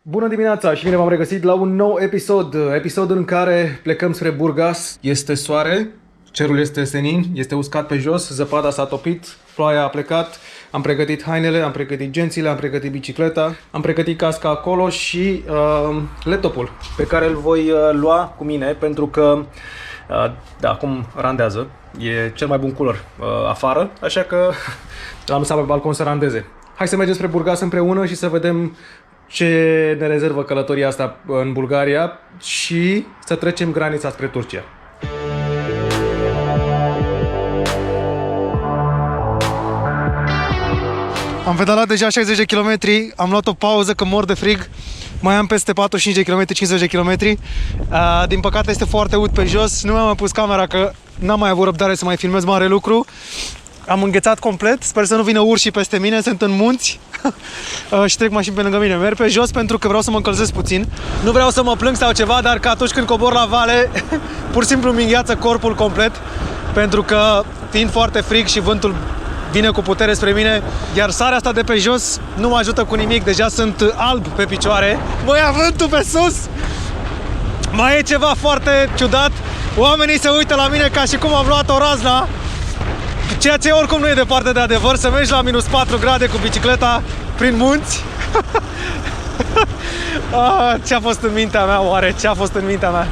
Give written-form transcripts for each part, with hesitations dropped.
Bună dimineața și bine v-am regăsit la un nou episodul în care plecăm spre Burgas. Este soare, cerul este senin, este uscat pe jos, zăpada s-a topit, ploaia a plecat, am pregătit hainele, am pregătit gențile, am pregătit bicicleta, am pregătit casca acolo și laptopul pe care îl voi lua cu mine pentru că, da, acum randează, e cel mai bun culor afară, așa că l-am lăsat pe balcon să randeze. Hai să mergem spre Burgas împreună și să vedem ce ne rezervă călătoria asta în Bulgaria și să trecem granița spre Turcia. Am pedalat deja 60 de km, am luat o pauză că mor de frig. Mai am peste 45 de km, 50 de km. Din păcate este foarte ud pe jos. Nu mi-am mai pus camera că n-am mai avut răbdare să mai filmez mare lucru. Am înghețat complet, sper să nu vină urșii peste mine, sunt în munți și trec mașini pe lângă mine. Merg pe jos pentru că vreau să mă încălzesc puțin. Nu vreau să mă plâng sau ceva, dar că atunci când cobor la vale, pur și simplu îmi îngheață corpul complet. Pentru că, fiind foarte frig și vântul vine cu putere spre mine, iar sarea asta de pe jos nu mă ajută cu nimic, deja sunt alb pe picioare. Mă ia vântul pe sus! Mai e ceva foarte ciudat, oamenii se uită la mine ca și cum am luat o razna. Ceea ce oricum nu e departe de adevăr, să mergi la minus 4 grade cu bicicleta prin munți. Ce-a fost în mintea mea, oare? Ce-a fost în mintea mea?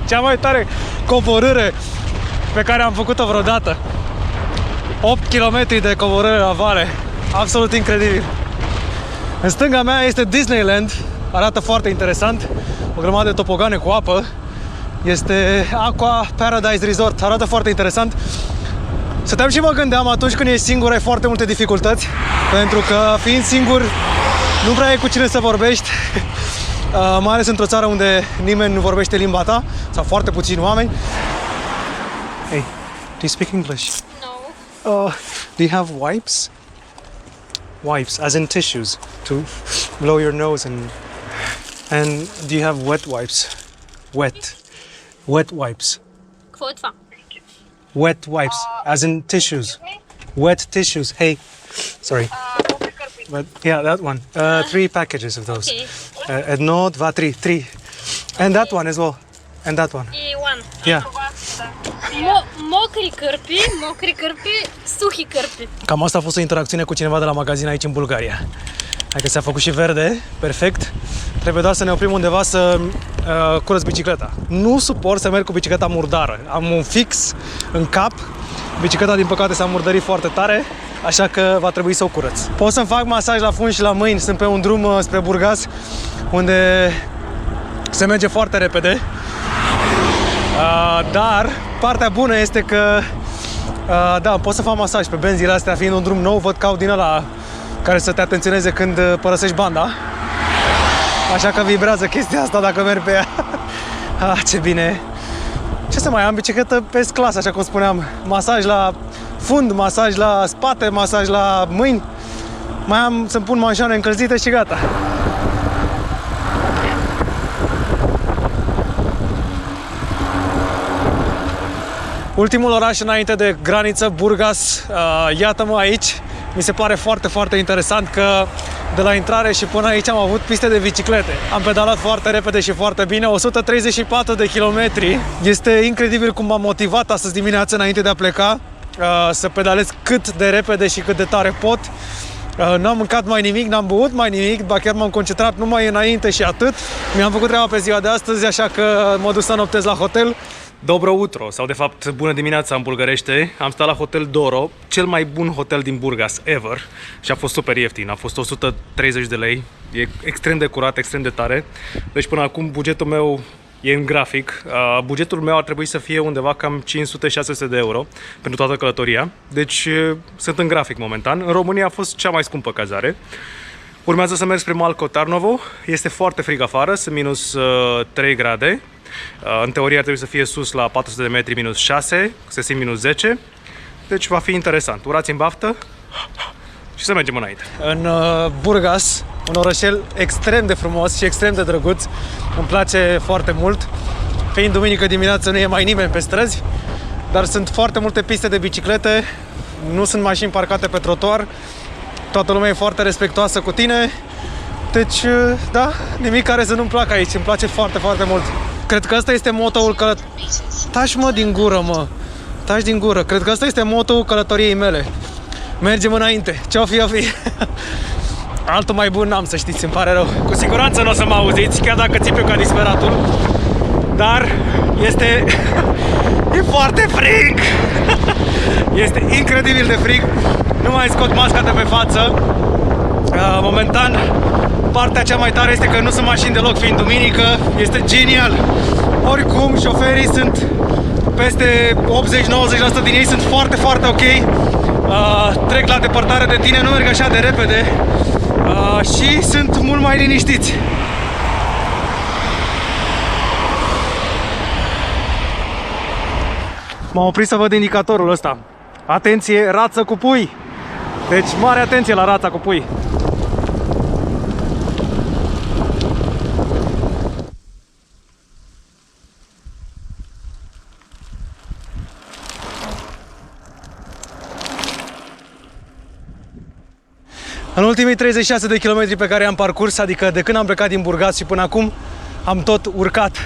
Cea mai tare coborâre pe care am făcut-o vreodată. 8 km de coborâre la vale. Absolut incredibil. În stânga mea este Disneyland, arată foarte interesant, o grămadă de topogane cu apă, este Aqua Paradise Resort, arată foarte interesant. Stăteam și mă gândeam, atunci când ești singur ai foarte multe dificultăți, pentru că fiind singur nu prea ai cu cine să vorbești, mai ales într-o țară unde nimeni nu vorbește limba ta, sau foarte puțini oameni. Hey, do you speak English? No. Do you have wipes? Wipes, as in tissues, to blow your nose and do you have wet wipes? Wet wipes. Kvote Wet wipes, as in tissues. Wet tissues. Hey, sorry. But yeah, that one. 3 packages of those. Okay. No, 2, 3. And that one as well. And that one. E one. Yeah. Mocri cârpi, suhi cârpi. Cam asta a fost o interacțiune cu cineva de la magazin aici în Bulgaria. Adică s-a făcut și verde, perfect. Trebuie doar să ne oprim undeva să curăț bicicleta. Nu suport să merg cu bicicleta murdară. Am un fix în cap. Bicicleta, din păcate, s-a murdărit foarte tare, așa că va trebui să o curăț. Pot să-mi fac masaj la fund și la mâini. Sunt pe un drum spre Burgas, unde se merge foarte repede. Dar partea bună este că da, pot să fac masaj pe benzile astea, fiind un drum nou, văd că au din ăla care să te atenționeze când părăsești banda. Așa că vibrează chestia asta dacă merg pe ea. Ce bine! Ce să mai am? Bicicletă pe clasă, așa cum spuneam. Masaj la fund, masaj la spate, masaj la mâini. Mai am să-mi pun manșoane încălzite și gata. Ultimul oraș înainte de graniță, Burgas, iată-mă aici. Mi se pare foarte, foarte interesant că de la intrare și până aici am avut piste de biciclete. Am pedalat foarte repede și foarte bine, 134 de kilometri. Este incredibil cum m-am motivat astăzi dimineața înainte de a pleca să pedalez cât de repede și cât de tare pot. N-am mâncat mai nimic, n-am băut mai nimic, ba chiar m-am concentrat numai înainte și atât. Mi-am făcut treaba pe ziua de astăzi, așa că mă duc să noptez la hotel. Dobro utro, sau de fapt bună dimineața în bulgărește. Am stat la Hotel Doro, cel mai bun hotel din Burgas ever, și a fost super ieftin, a fost 130 de lei. E extrem de curat, extrem de tare. Deci până acum bugetul meu e în grafic. Bugetul meu ar trebui să fie undeva cam 500-600 de euro pentru toată călătoria. Deci sunt în grafic momentan. În România a fost cea mai scumpă cazare. Urmează să merg spre Malco Tarnovo. Este foarte frig afară, sunt minus 3 grade. În teorie ar trebui să fie sus la 400 de metri minus 6, se simt minus 10. Deci va fi interesant. Urați în baftă și să mergem înainte. În Burgas, un orășel extrem de frumos și extrem de drăguț. Îmi place foarte mult. fiind duminică dimineață nu e mai nimeni pe străzi, dar sunt foarte multe piste de biciclete, nu sunt mașini parcate pe trotuar, toată lumea e foarte respectuoasă cu tine, deci da, nimic care să nu-mi placă aici, îmi place foarte, foarte mult. Cred că ăsta este motoul Taci mă din gură, mă! Taci din gură! Cred că ăsta este motoul călătoriei mele. Mergem înainte, ce-o fi, o fi. Altul mai bun n-am, să știți, îmi pare rău. Cu siguranță nu o să mă auziți, chiar dacă țip eu ca disperatul. Dar este... e foarte frig! Este incredibil de frig. Nu mai scot masca de pe față. Momentan, partea cea mai tare este că nu sunt mașini deloc, fiind duminică. Este genial! Oricum, șoferii sunt peste 80-90% din ei sunt foarte, foarte ok. Trec la depărtare de tine, nu merg așa de repede și sunt mult mai liniștiți. M-am oprit să văd indicatorul ăsta. Atenție, rață cu pui! Deci mare atenție la rața cu pui! În ultimii 36 de kilometri pe care am parcurs, adică de când am plecat din Burgas și până acum, am tot urcat.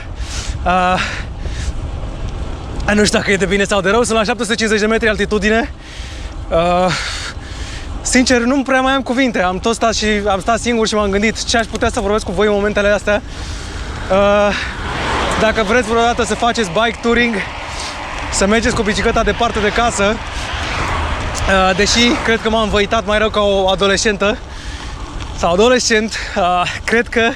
Nu știu dacă e de bine sau de rău, sunt la 750 de metri altitudine. Sincer, nu prea mai am cuvinte, am stat singur și m-am gândit ce aș putea să vorbesc cu voi în momentele astea. Dacă vreți vreodată să faceți bike touring, să mergeți cu bicicleta departe de casă, deși cred că m-am învăitat mai rău ca o adolescentă sau adolescent, cred că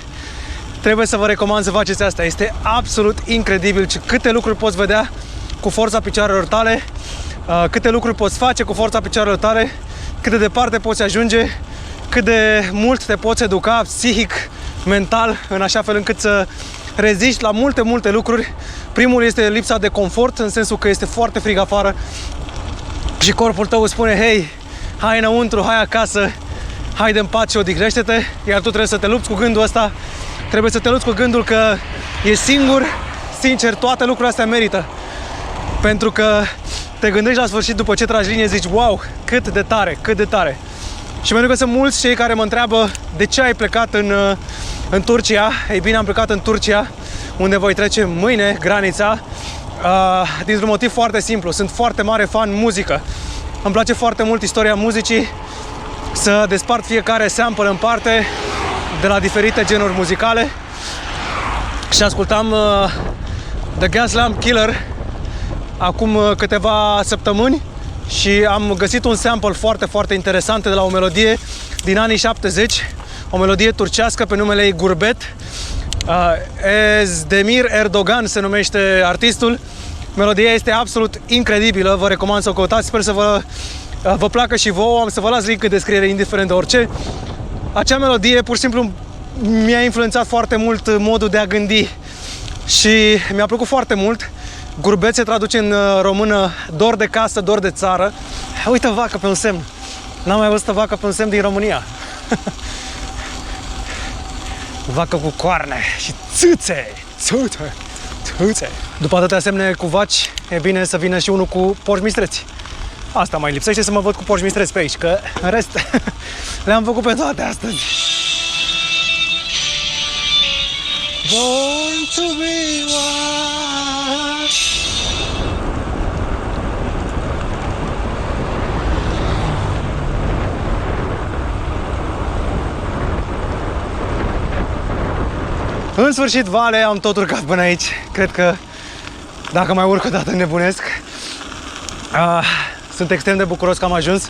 trebuie să vă recomand să faceți asta. Este absolut incredibil câte lucruri poți vedea cu forța picioarelor tale, câte lucruri poți face cu forța picioarelor tale, cât de departe poți ajunge, cât de mult te poți educa psihic, mental, în așa fel încât să reziști la multe, multe lucruri. Primul este lipsa de confort, în sensul că este foarte frig afară și corpul tău îți spune: hei, hai înăuntru, hai acasă, haide în pace, odihnește-te, iar tu trebuie să te lupți cu gândul ăsta, trebuie să te lupți cu gândul că ești singur. Sincer, toate lucrurile astea merită, pentru că te gândești la sfârșit, după ce tragi linie, zici: wow, cât de tare, cât de tare. Și pentru că sunt mulți cei care mă întreabă de ce ai plecat în Turcia. Ei bine, am plecat în Turcia, unde voi trece mâine granița, dintr-un motiv foarte simplu. Sunt foarte mare fan muzică. Îmi place foarte mult istoria muzicii, să despart fiecare sample în parte de la diferite genuri muzicale. Și ascultam The Gaslamp Killer acum câteva săptămâni și am găsit un sample foarte, foarte interesant de la o melodie din anii 70, o melodie turcească pe numele ei Gurbet. Ezdemir Erdogan se numește artistul. Melodia este absolut incredibilă, vă recomand să o căutați, sper să vă placă și vouă. Am să vă las link în descriere, indiferent de orice. Acea melodie pur și simplu mi-a influențat foarte mult modul de a gândi și mi-a plăcut foarte mult. Gurbet se traduce în română dor de casă, dor de țară. Uite, vacă pe un semn. N-am mai văzut o vacă pe un semn din România. Vacă cu coarne și țâțe. Țâțe. După atâtea semne cu vaci, e bine să vină și unul cu porci mistreți. Asta mai lipsește, să mă văd cu porci mistreți pe aici, că în rest le-am făcut pe toate astăzi. Born to be wild. În sfârșit, vale, am tot urcat până aici. Cred că dacă mai urc o dată nebunesc. Sunt extrem de bucuros că am ajuns.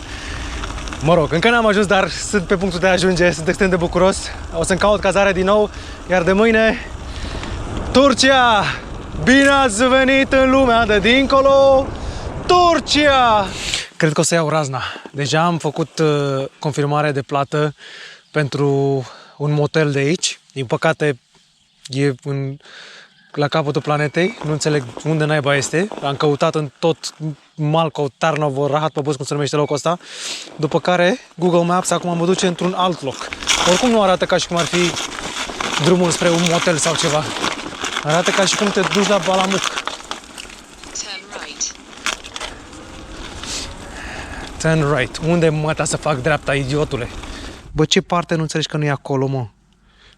Mă rog, încă n-am ajuns, dar sunt pe punctul de a ajunge. Sunt extrem de bucuros. O să-mi caut cazare din nou. Iar de mâine, Turcia! Bine ați venit în lumea de dincolo, Turcia! Cred că o să iau razna. Deja am făcut confirmare de plată pentru un motel de aici. Din păcate, e la capătul planetei, nu înțeleg unde naiba este. Am căutat în tot Malco, Tarnovo, Rahat Păbus, cum se numește locul ăsta. După care Google Maps acum mă duce într-un alt loc. Oricum nu arată ca și cum ar fi drumul spre un motel sau ceva. Arată ca și cum te duci la Balamuc. Turn right. Unde măta să fac dreapta, idiotule? Bă, ce parte nu înțelegi că nu e acolo, mă?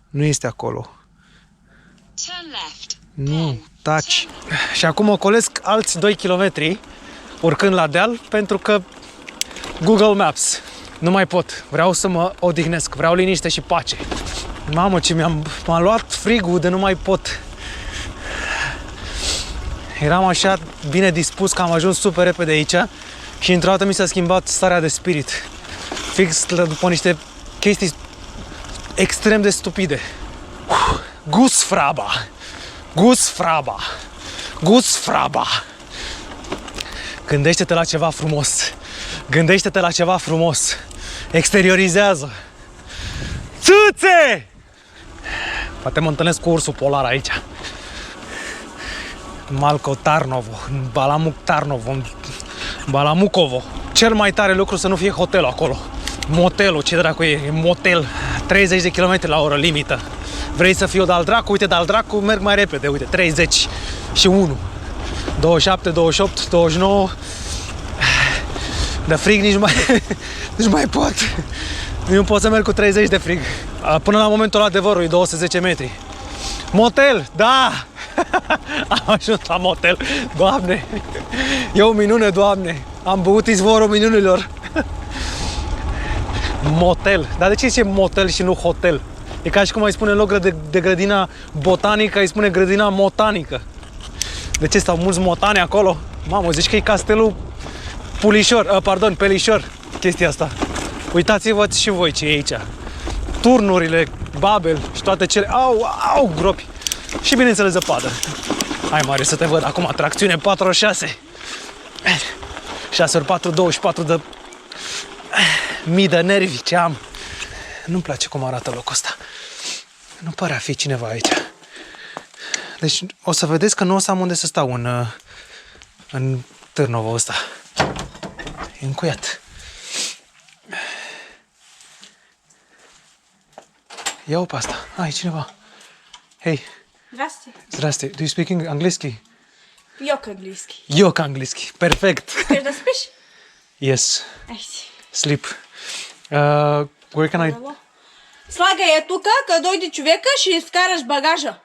Nu este acolo. Nu, taci. Și acum ocolesc alți 2 km urcând la deal pentru că Google Maps. Nu mai pot. Vreau să mă odihnesc. Vreau liniște și pace. Mamă, ce m-a luat frigul de nu mai pot. Eram așa bine dispus că am ajuns super repede aici și într-o dată mi s-a schimbat starea de spirit. Fix după niște chestii extrem de stupide. Gusfraba! Gusfraba! Gusfraba! Gândește-te la ceva frumos. Gândește-te la ceva frumos. Exteriorizează. Țâțe! Poate mă întâlnesc cu ursul polar aici. Malco Tarnovo, Balamuc Tarnovo, Balamucovo. Cel mai tare lucru să nu fie hotelul acolo. Motelul, ce dracu e motel. 30 de km la oră limită. Vrei să fiu de-al dracu? Uite, de-al dracu merg mai repede. Uite, 31, 27, 28, 29. De frig nici mai pot. Nu pot să merg cu 30 de frig. Până la momentul adevărului, 210 metri. Motel, da! Am ajuns la motel. Doamne! E o minune, Doamne! Am băut izvorul minunilor. Motel. Dar de ce zice motel și nu hotel? E ca și cum ai spune în loc de grădina botanică, îi spune grădina motanică. De ce stau mulți motani acolo? Mamă, zici că e castelul Pulișor, Pelișor, chestia asta. Uitați-vă și voi ce e aici. Turnurile, Babel și toate cele... Au, gropi. Și bineînțeles zăpadă. Hai, Mariu, să te văd acum. Tracțiune 4x6. 6x4, 24 de mii de nervi ce am. Nu-mi place cum arată locul ăsta. Nu pare a fi cineva aici. Deci o să vedeți că nu o să am unde să stau în Târnovo ăsta. E încuiat. Ia-o pe asta. E cineva. Hei. Здрасте. Zdraste. Do you speak английский? Йок английский. Йок английский. Perfect. Искаш да спиш? Yes. Ай си. Sleep. Where can I... Слагай я тука, като дойде човека, ще изкараш багажа.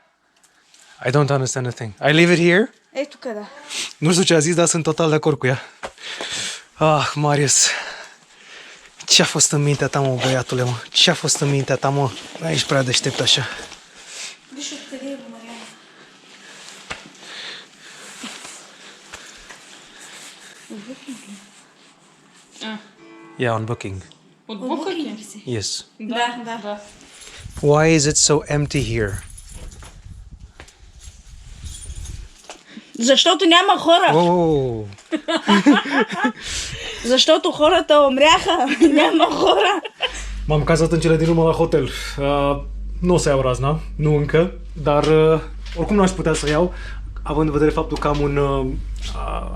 I don't understand a thing. I leave it here? Ей тука, да. Nu știu ce a zis, dar sunt total de acord cu ea. Marius. Ce-a fost în mintea ta, mă, băiatule, mă? Ce-a fost în mintea ta, mă? Ești prea deștept așa. Виж откъде е Мариана. Yeah, on booking. Отбухали ли си? Yes. Да. Why is it so empty here? Защото няма хора. Oh. Защото хората умряха. Няма хора. M-am cazat în cele din urmă la hotel. Nu o să iau razna, nu încă, dar oricum nu aș putea să iau, având în vedere faptul că am un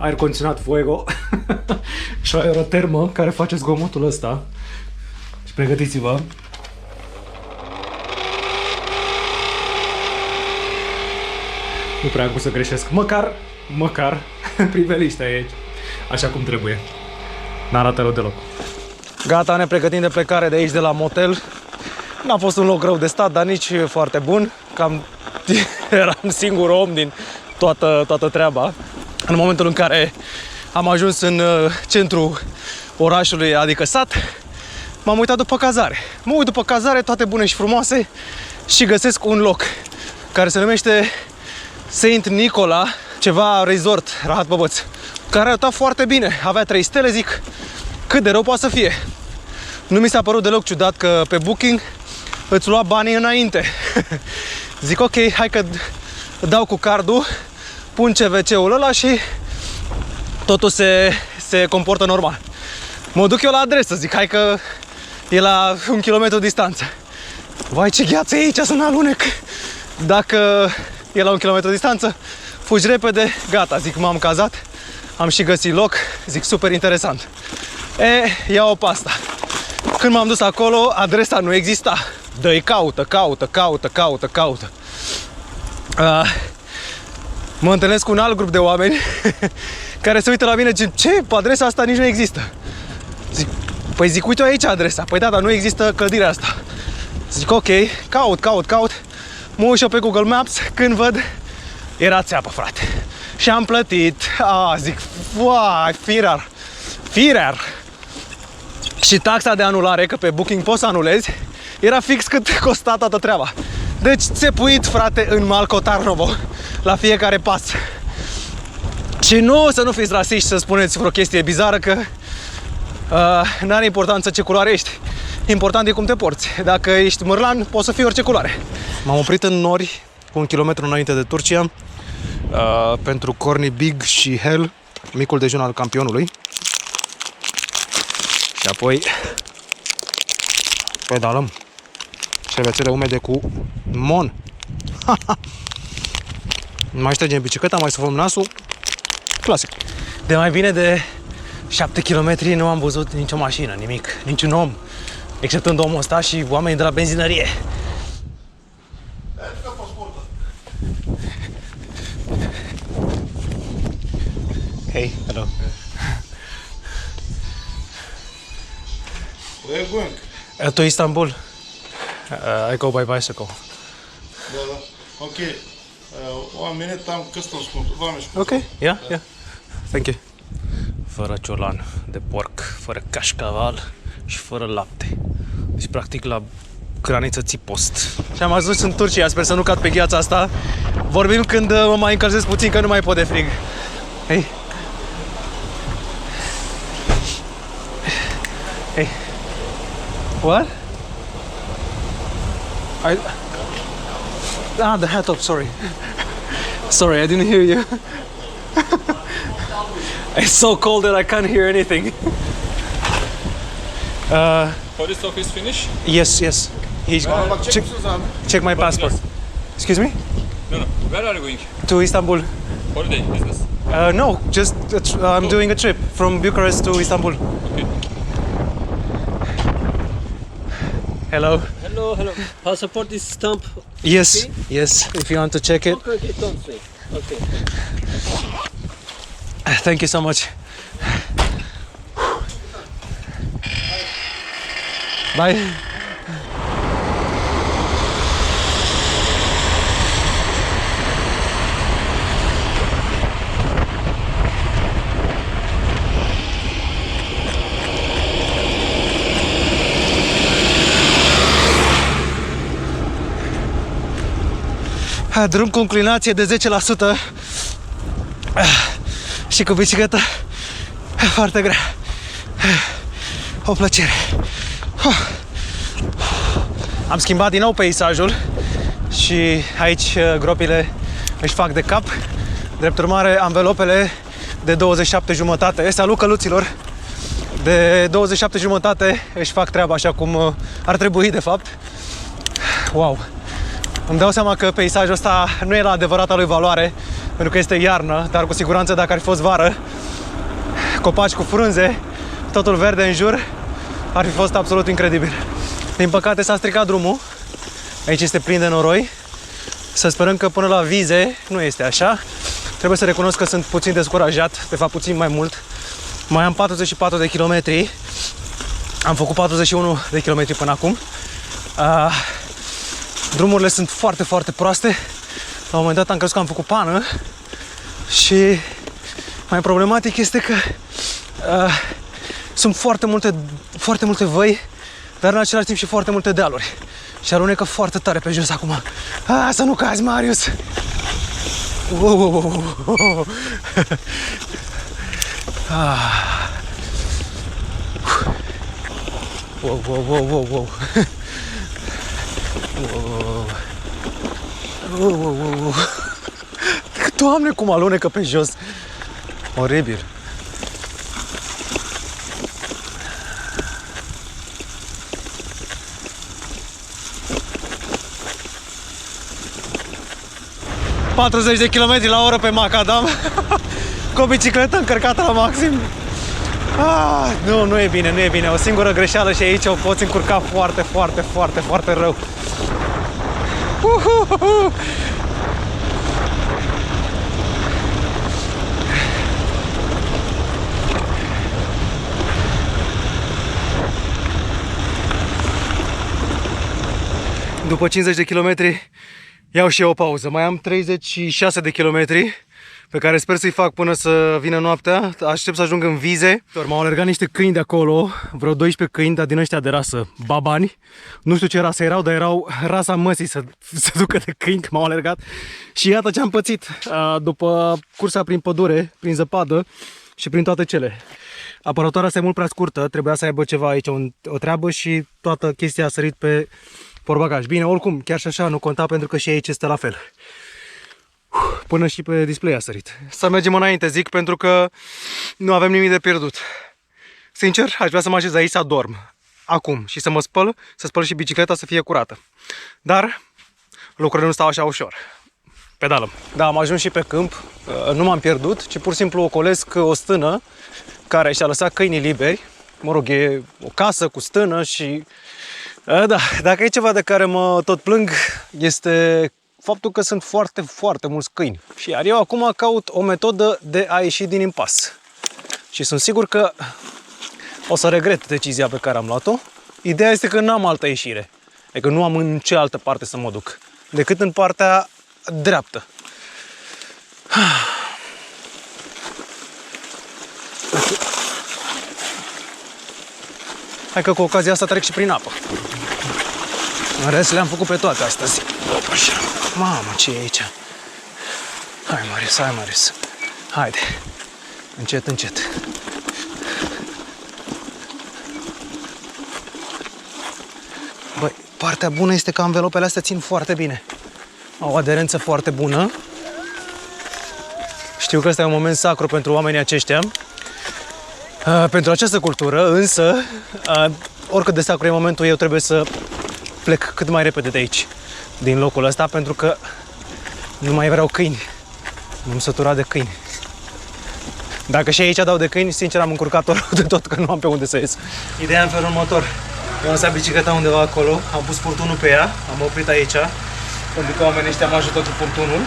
aer condiționat Fuego și o aerotermă care face zgomotul ăsta. Și pregătiți-vă. Nu prea am cum să greșesc. Măcar priveliștea e aici. Așa cum trebuie. N-arată rău deloc. Gata, ne pregătim de plecare de aici, de la motel. N-a fost un loc rău de stat, dar nici foarte bun. Cam eram singurul om din toată treaba. În momentul în care am ajuns în centrul orașului, adică sat, m-am uitat după cazare. Mă uit după cazare, toate bune și frumoase, și găsesc un loc care se numește Saint Nicola, ceva resort, Rahat Băbăț, care arăta foarte bine. Avea 3 stele, zic, cât de rău poate să fie. Nu mi s-a părut deloc ciudat că pe Booking îți lua banii înainte. Zic, ok, hai că dau cu cardul, pun CVC-ul ăla și totul se comportă normal. Mă duc eu la adresă, zic, hai că e la 1 kilometru distanță. Vai, ce gheață e aici, să n-alunec. Dacă e la 1 kilometru distanță, fugi repede, gata, zic, m-am cazat, am și găsit loc, zic, super interesant. Ia-o pe asta. Când m-am dus acolo, adresa nu exista. Dă-i caută. mă întâlnesc cu un alt grup de oameni care se uită la mine, zic, ce? Adresa asta nici nu există. Zic, uite aici adresa. Păi da, dar nu există clădirea asta. Zic, ok, caut. Mă uit și eu pe Google Maps, când văd, era țeapă, frate. Și am plătit. Zic, firar. Și taxa de anulare, că pe Booking poți să anulezi, era fix cât costa toată treaba. Deci țepuit, frate, în Malco Tarnovo, la fiecare pas. Și nu, să nu fiți rasiști, să spuneți vreo chestie bizară, că n-are importanță ce culoare ești. Important e cum te porți. Dacă ești mărlan, poți să fii orice culoare. M-am oprit în nori, cu 1 kilometru înainte de Turcia, pentru Corny Big și Hell, micul dejun al campionului. Și apoi pedalăm șervețele umede cu Mon. Mai ștergem bicicleta, mai sufăm nasul. Clasic. De mai bine de 7 km nu am văzut nicio mașină, nimic, niciun om, exceptând omul ăsta și oamenii de la benzinărie. Hey, hello. Where are you going? To Istanbul. I go by bicycle. Da. Ok. 1 minute, am customs control. Ok, yeah. Thank you. Fără ciolan de porc, fără cașcaval și fără lapte. Deci, practic, la graniță ții post. Și am ajuns în Turcia, sper să nu cad pe gheața asta. Vorbim când mă mai încălzesc puțin, că nu mai pot de frig. Hey. What? The hat top, sorry. Sorry, I didn't hear you. It's so cold that I can't hear anything. Police office finish? Yes. He's check my passport. Excuse me? No. Where are you going? To Istanbul. Holiday business. No, just I'm doing a trip from Bucharest to Istanbul. Okay. Hello. Hello. Passport is stamp. Yes. Okay. Yes. If you want to check it. Okay, don't say. Okay. Thank you so much. Bye. Drum cu inclinație de 10% și cu bicicletă foarte grea. O plăcere. Am schimbat din nou peisajul și aici gropile își fac de cap. Drept urmare, anvelopele de 27 jumătate, salut căluților, de 27 jumătate își fac treaba așa cum ar trebui de fapt. Wow! Îmi dau seama că peisajul ăsta nu e la adevărata lui valoare, pentru că este iarnă, dar cu siguranță dacă ar fi fost vară, copaci cu frunze, totul verde în jur, ar fi fost absolut incredibil. Din păcate s-a stricat drumul, aici este plin de noroi, să sperăm că până la Vize nu este așa. Trebuie să recunosc că sunt puțin descurajat, de fapt puțin mai mult. Mai am 44 de kilometri, am făcut 41 de kilometri până acum. Drumurile sunt foarte, foarte proaste. La un moment dat am crezut că am făcut pană și mai problematic este că sunt foarte multe văi, dar în același timp și foarte multe dealuri. Și alunecă foarte tare pe jos acum. Să nu cazi, Marius! Wow. Doamne, cum alunecă pe jos! Oribil! ...40 de km la oră pe macadam cu o bicicletă încărcată la maxim. Nu e bine. O singură greșeală și aici o poți încurca foarte rău. După 50 de kilometri iau și eu o pauză. Mai am 36 de kilometri pe care sper să-i fac până să vină noaptea. Aștept să ajung în Vize. M-au alergat niște câini de acolo, vreo 12 câini, dar din ăștia de rasă, babani. Nu știu ce rasă erau, dar erau rasa măsii să ducă de câini, că m-au alergat. Și iată ce am pățit după cursa prin pădure, prin zăpadă și prin toate cele. Apărătoarea asta e mult prea scurtă, trebuia să aibă ceva aici, o treabă, și toată chestia a sărit pe portbagaj. Bine, oricum, chiar și așa nu conta, pentru că și aici este la fel. Până și pe display a sărit. Să mergem înainte, zic, pentru că nu avem nimic de pierdut. Sincer, aș vrea să mă așez aici să adorm acum și să mă spăl, să spăl și bicicleta să fie curată. Dar lucrurile nu stau așa ușor. Pedalăm. Da, am ajuns și pe câmp. Nu m-am pierdut, ci pur și simplu ocolesc o stână care și-a lăsat câinii liberi. Mă rog, e o casă cu stână și... Da, dacă e ceva de care mă tot plâng, este faptul că sunt foarte, foarte mulți câini. Și iar eu acum caut o metodă de a ieși din impas. Și sunt sigur că o să regret decizia pe care am luat-o. Ideea este că n-am altă ieșire. Adică nu am în ce altă parte să mă duc decât în partea dreaptă. Hai că cu ocazia asta trec și prin apă. În rest le-am făcut pe toate astăzi. Opa, mamă, ce e aici? Hai, Marius, hai, Marius. Haide. Încet, încet. Băi, partea bună este că anvelopele astea țin foarte bine. Au o aderență foarte bună. Știu că ăsta e un moment sacru pentru oamenii aceștia. Pentru această cultură, însă, oricât de sacru e momentul, eu trebuie să plec cât mai repede de aici, din locul ăsta, pentru că nu mai vreau câini. M-am săturat de câini. Dacă și aici dau de câini, sincer am încurcat-o rău de tot, că nu am pe unde să ies. Ideea în felul următor. Eu am lăsat bicicleta undeva acolo, am pus furtunul pe ea, am oprit aici, pentru că oamenii ăștia mă ajută cu furtunul.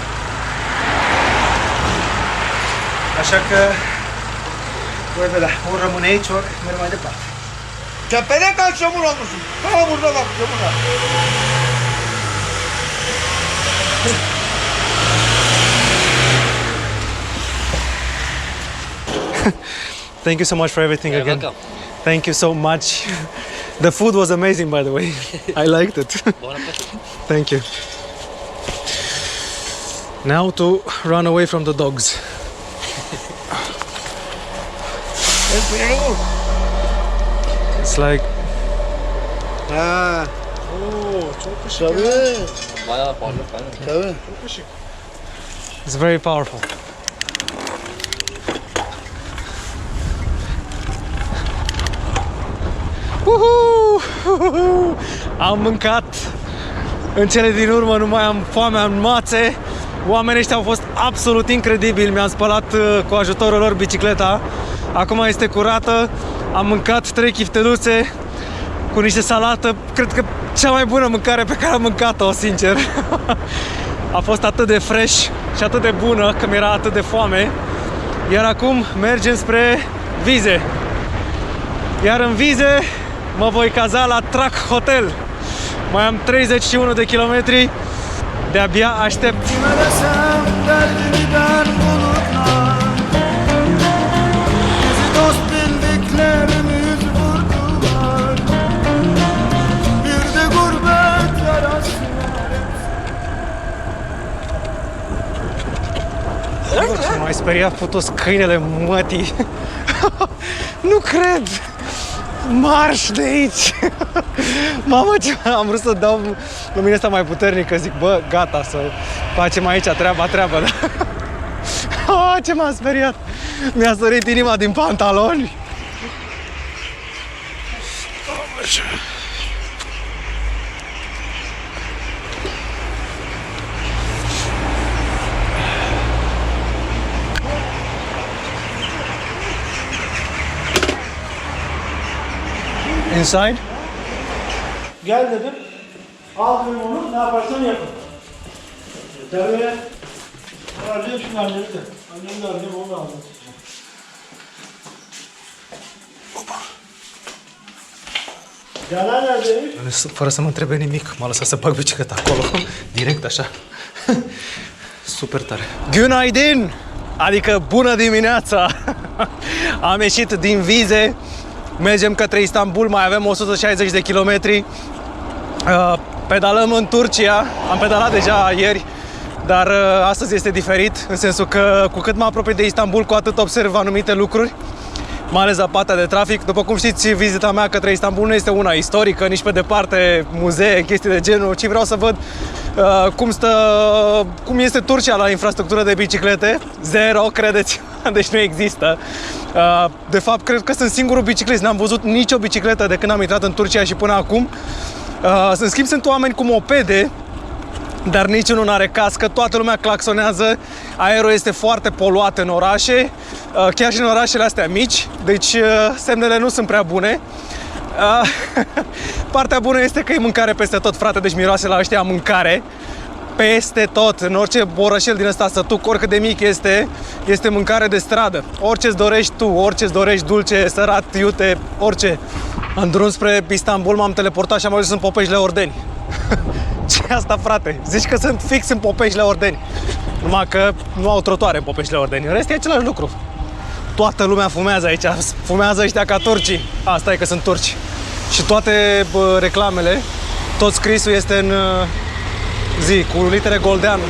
Așa că voi vedea, ori rămâne aici, ori merg mai departe. Te pedeca ce mână, nu știu. Ca mână, da, ce mână. Thank you so much for everything again. Welcome. Thank you so much. The food was amazing, by the way. I liked it. Thank you. Now to run away from the dogs. It's like it's very powerful. Woohoo! Am mâncat. În cele din urmă nu mai am foame, am mațe. Oamenii ăștia au fost absolut incredibili. Mi-am spălat cu ajutorul lor bicicleta. Acum este curată. Am mâncat 3 chifteluțe cu niște salată. Cred că cea mai bună mâncare pe care am mâncat-o, sincer. A fost atât de fresh și atât de bună că mi-era atât de foame. Iar acum mergem spre Vize. Iar în Vize mă voi caza la Track Hotel. Mai am 31 de kilometri. De-abia aștept. M-ai speriat fotos câinele mătii. Nu cred! Marș de aici! Mamă, ce am vrut să dau lumina asta mai puternică, zic, bă, gata, să facem aici treaba, da? Oh, ce m-a speriat! Mi-a sărit inima din pantaloni! Inside? Gel dedim. Al dedim onu, ne yaparsan yapın. Tabii. Arayacağım şimdi annemi de. Annemi de arayacağım, onu da anlatacağım. Fără să mă întrebe nimic, m-a lăsat să bag bicicleta acolo, direct așa. Super tare. Günaydin! Adică bună dimineața! Am ieșit din Vize, mergem către Istanbul, mai avem 160 de kilometri. Pedalăm în Turcia, am pedalat deja ieri, dar astăzi este diferit, în sensul că cu cât mă apropii de Istanbul, cu atât observ anumite lucruri, mai ales zăpata de trafic. După cum știți, vizita mea către Istanbul nu este una istorică, nici pe departe muzee, chestii de genul, ci vreau să văd cum este Turcia la infrastructură de biciclete. Zero, credeți, deci nu există. De fapt, cred că sunt singurul biciclist, n-am văzut nicio bicicletă de când am intrat în Turcia și până acum. În schimb, sunt oameni cu mopede, dar niciunul nu are cască, toată lumea claxonează, aerul este foarte poluat în orașe, chiar și în orașele astea mici, deci semnele nu sunt prea bune. Partea bună este că e mâncare peste tot, frate, deci miroase la ăștia mâncare peste tot, în orice orășel din ăsta sătuc, oricât de mic este mâncare de stradă. Orice-ți dorești tu, orice-ți dorești, dulce, sărat, iute, orice. În drum spre Istanbul m-am teleportat și am ajuns în Popeșile Ordeni. Ce asta, frate? Zici că sunt fix în Popeșile Ordeni. Numai că nu au trotuare în Popeșile Ordeni. În rest e același lucru. Toată lumea fumează aici. Fumează ăștia ca turcii. Asta e că sunt turci. Și toate reclamele, tot scrisul este în cu litere goldeană.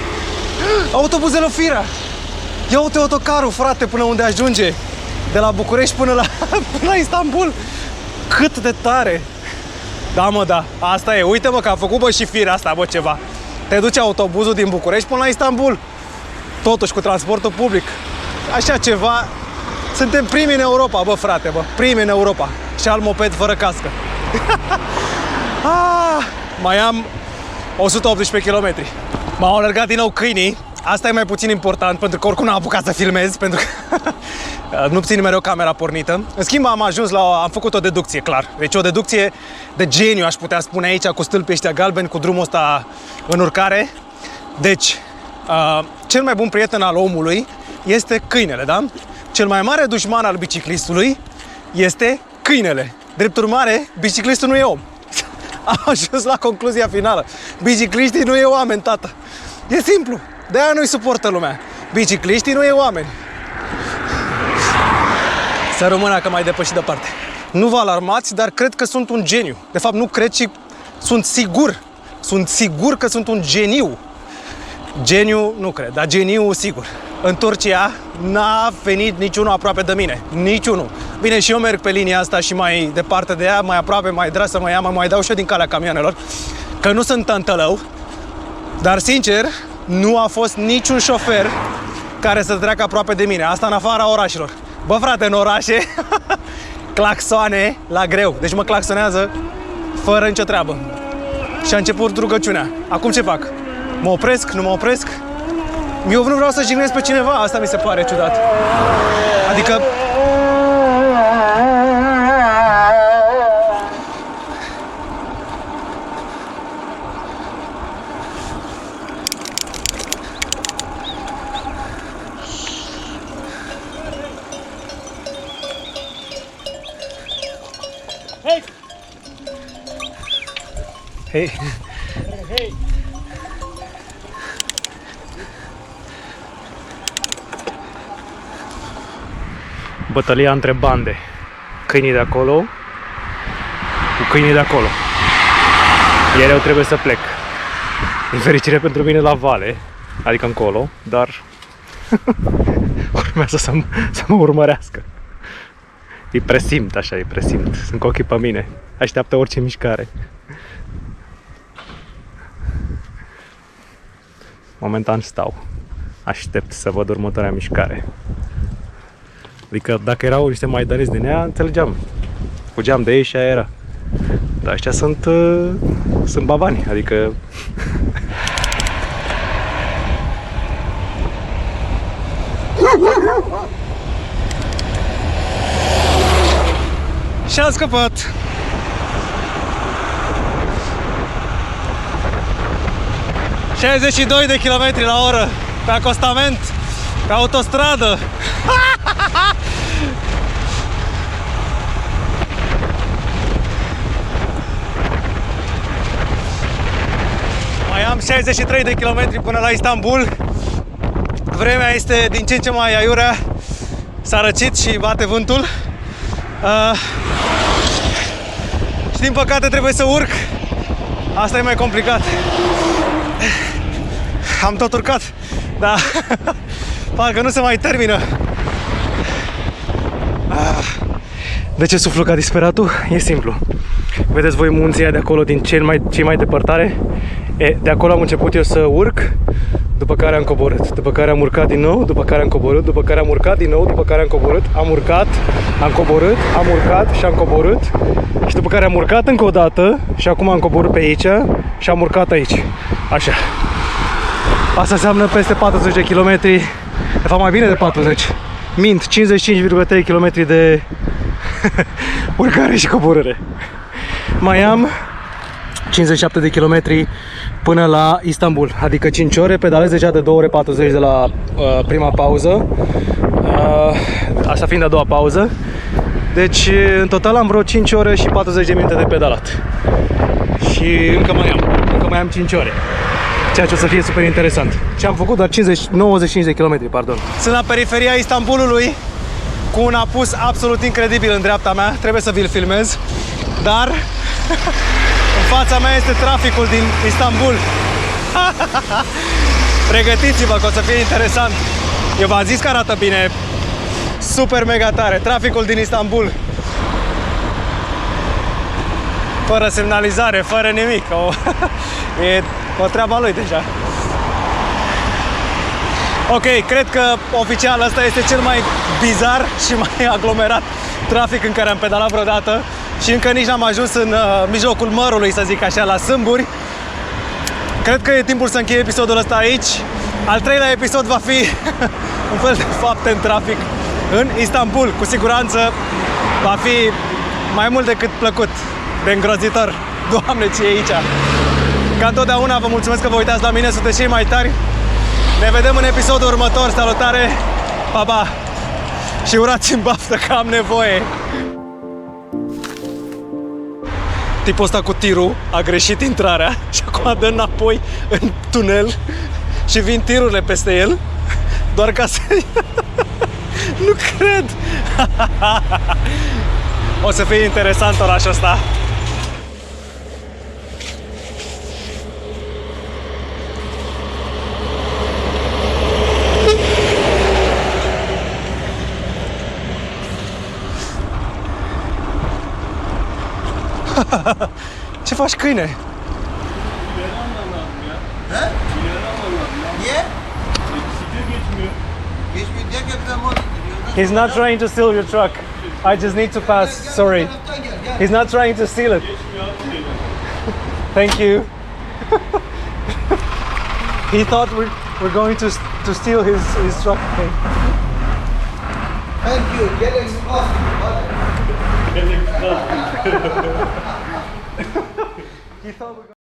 Autobuzele Firea! Ia uite autocarul, frate, până unde ajunge. De la București până la Istanbul. Cât de tare! Da, mă, da, asta e. Uite, mă, că a făcut, bă, și Firea asta, bă, ceva. Te duce autobuzul din București până la Istanbul. Totuși, cu transportul public. Așa ceva. Suntem primi în Europa, bă, frate, bă. Primi în Europa. Și al moped fără cască. Mai am 118 km. M-au alergat din nou câinii. Asta e mai puțin important, pentru că oricum n-am apucat să filmez, pentru că nu țin mereu camera pornită. În schimb, am făcut o deducție, clar. Deci o deducție de geniu, aș putea spune aici, cu stâlpii ăștia galbeni, cu drumul ăsta în urcare. Deci, cel mai bun prieten al omului este câinele, da? Cel mai mare dușman al biciclistului este câinele. Drept urmare, biciclistul nu e om. Am ajuns la concluzia finală. Bicicliștii nu e oameni, tată. E simplu. De-aia nu-i suportă lumea. Bicicliștii nu e oameni. Să rămână că mai depășit departe. Nu vă alarmați, dar cred că sunt un geniu. De fapt, nu cred, ci sunt sigur. Sunt sigur că sunt un geniu. Geniu nu cred, dar geniu sigur. În Turcia n-a venit niciunul aproape de mine. Niciunul. Bine, și eu merg pe linia asta și mai departe de ea, mai aproape, mai drag să mă ia, mai dau și eu din calea camioanelor. Că nu sunt tântălău. Dar, sincer, nu a fost niciun șofer care să treacă aproape de mine. Asta în afara orașelor. Bă, frate, în orașe, claxoane la greu. Deci mă claxonează fără nicio treabă. Și a început rugăciunea. Acum ce fac? Mă opresc? Nu mă opresc? Eu nu vreau să jignesc pe cineva. Asta mi se pare ciudat. Adică... Hei! Hei! Bătălia între bande. Câinii de acolo cu câinii de acolo. Iar eu trebuie să plec. Din fericire pentru mine la vale, adică încolo, dar urmează să mă urmărească. Îi presimt așa, îi presimt. Sunt cu ochii pe mine. Așteaptă orice mișcare. Momentan stau. Aștept să văd următoarea mișcare. Adică dacă erau niște maidanezi din ea, înțelegeam. Fugeam de ei și aia era. Dar ăștia sunt babani, adică... Și a scăpat! – 62 de km la oră pe acostament, pe autostradă. am 63 de kilometri până la Istanbul. Vremea este din ce în ce mai aiurea. S-a răcit și bate vântul. Și din păcate trebuie să urc. Asta e mai complicat. Am tot urcat, dar parcă nu se mai termină. De ce suflu ca disperatul? E simplu. Vedeți voi munții aia de acolo, din cei mai depărtare? De acolo am început eu să urc, după care am coborât, după care am urcat din nou, după care am coborât, după care am urcat din nou, după care am coborât, am urcat, am coborât, am urcat și am coborât și după care am urcat încă o dată și acum am coborât pe aici și am urcat aici. Așa. Asta înseamnă peste 40 de kilometri, de fapt mai bine de 40. Mint, 55,3 km de urcare și coborâre. Mai am 57 de kilometri până la Istanbul, adică 5 ore, pedalez deja de 2 ore 40 de la prima pauză, asta fiind a doua pauză. Deci în total am vreo 5 ore și 40 de minute de pedalat. Și încă mai am 5 ore. Ceea ce o să fie super interesant. Ce am făcut? Doar 95 de km, pardon. Sunt la periferia Istanbulului cu un apus absolut incredibil în dreapta mea. Trebuie să vi-l filmez. Dar în fața mea este traficul din Istanbul. Pregătiți-vă că o să fie interesant. Eu v-am zis că arată bine. Super mega tare. Traficul din Istanbul. Fără semnalizare, fără nimic. E o treaba lui deja. Ok, cred că oficial ăsta este cel mai bizar și mai aglomerat trafic în care am pedalat vreodată. Și încă nici n-am ajuns în mijlocul mărului, să zic așa, la Sâmburi. Cred că e timpul să încheie episodul ăsta aici. Al treilea episod va fi un fel de fapte în trafic în Istanbul. Cu siguranță va fi mai mult decât plăcut, de îngrozitor. Doamne, ce e aici! Ca întotdeauna, vă mulțumesc că vă uitați la mine, sunteți cei mai tari. Ne vedem în episodul următor. Salutare! Pa, pa! Și urați-mi baftă că am nevoie! Tipul ăsta cu tirul a greșit intrarea și acum dă înapoi în tunel și vin tirurile peste el doar ca să... Nu cred! O să fie interesant orașul ăsta. Ce faci, câine? He's not trying to steal your truck. I just need to pass. Sorry. He's not trying to steal it. Thank you. He thought we're going to steal his truck. Thank you. Get He thought